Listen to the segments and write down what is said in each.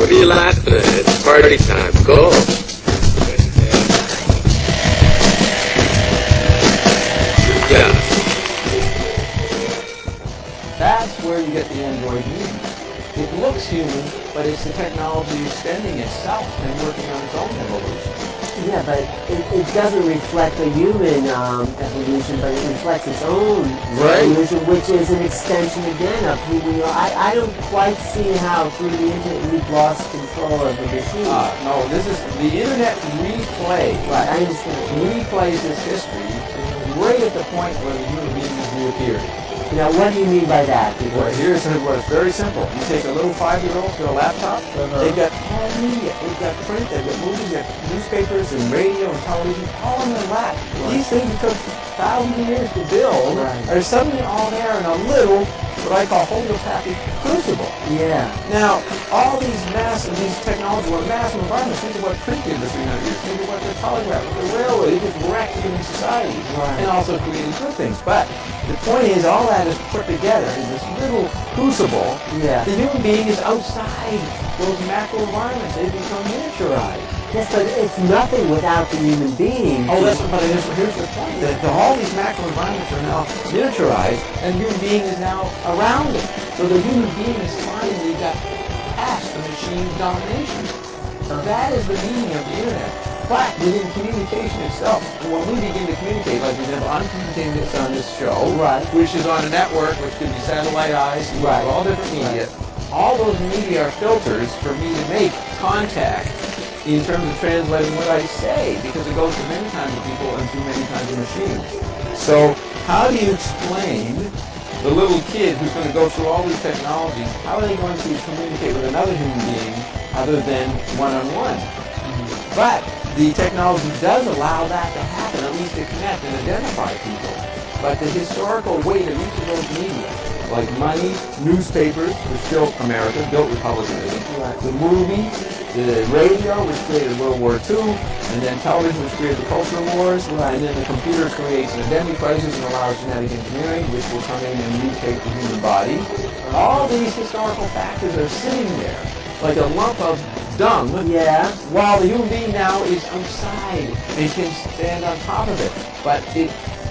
What are you laughing at? It's party time. Go. Yeah. That's where you get the Android Mini. It looks human, but it's the technology extending itself and working on its own evolution. Yeah, but it doesn't reflect a human evolution, but it reflects its own evolution, which is an extension again of who we are. I don't quite see how through the internet we've lost control of the machine. No, this is the internet replay. Right, I understand. Replays its history right at the point where the human beings reappeared. Now, what do you mean by that? Well, here's what it's very simple. You take a little 5-year-old to a laptop. They've got all media. They've got print. They've got movies. They've got newspapers and radio and television all in their lap. Right. These things that took thousands of years to build are suddenly all there in a little, what I call homeopathic crucible. Yeah. Now, all these technologies were massive environments. Think of what print did for 300 years. Think of what the telegraph, the railway, it just wrecked human society. Right. And also created good things. But the point is, all that is put together in this little crucible. Yeah. The human being is outside those macro environments. They become miniaturized. Yes, but it's nothing without the human being. Oh, here's the point. That all these macro environments are now miniaturized, and the human being is now around it. So the human being is finally got past the machine's domination. That is the meaning of the internet. But within communication itself, when we begin to communicate, like for example, I'm communicating this on this show, which is on a network, which could be satellite eyes, all different media. All those media are filters for me to make contact in terms of translating what I say, because it goes to many kinds of people and through many kinds of machines. So how do you explain the little kid who's going to go through all these technologies, how are they going to communicate with another human being other than one-on-one? But the technology does allow that to happen, at least to connect and identify people. But the historical weight of each of those media, like money, newspapers, was built America, built republicanism. The movie, the radio, which created World War II, and then television, which created the cultural wars, and then the computer creates an endemic crisis and allows genetic engineering, which will come in and mutate the human body. All these historical factors are sitting there like a lump of dung, while the human being now is outside and can stand on top of it. But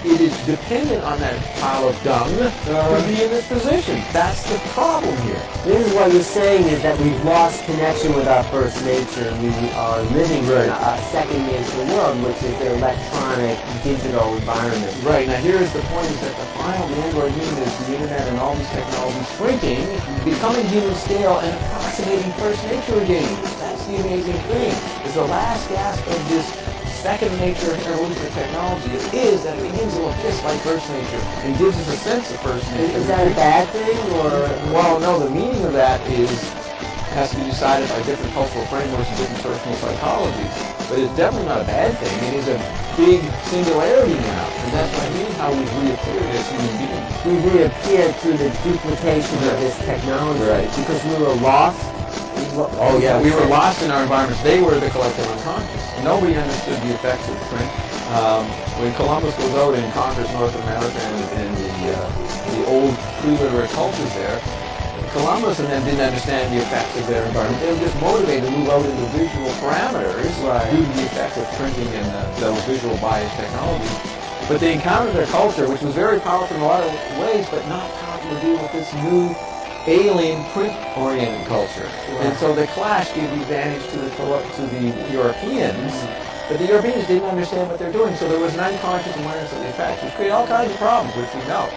it is dependent on that pile of dung to be in this position. That's the problem here. This is what you're saying, is that we've lost connection with our first nature, and we are living in a second nature world, which is the electronic, digital environment. Right. Now here's the point, is that the final Android human is the internet and all these technologies shrinking, becoming human scale, and approximating first nature again. That's the amazing thing. Is the last gasp of this second nature evolution of technology is that it begins to look just like first nature and gives us a sense of first nature. Is that a bad thing, or? Well, no, the meaning of that has to be decided by different cultural frameworks and different personal psychologies. But it's definitely not a bad thing. It is a big singularity now. And that's what I mean, how we've reappeared as human beings. We've reappeared through the duplication of this technology. Because we were lost. Oh yeah, we were lost in our environments. They were the collective unconscious. Nobody understood the effects of print. When Columbus goes out and conquers North America and the old pre-literate cultures there, Columbus and them didn't understand the effects of their environment. They were just motivated to move out into visual parameters due to the effect of printing and those visual bias technologies. But they encountered their culture, which was very powerful in a lot of ways, but not powerful to deal with this new alien print-oriented culture. And so the clash gave the advantage to the Europeans, but the Europeans didn't understand what they're doing, so there was an unconscious awareness of the effects, which created all kinds of problems, which we know.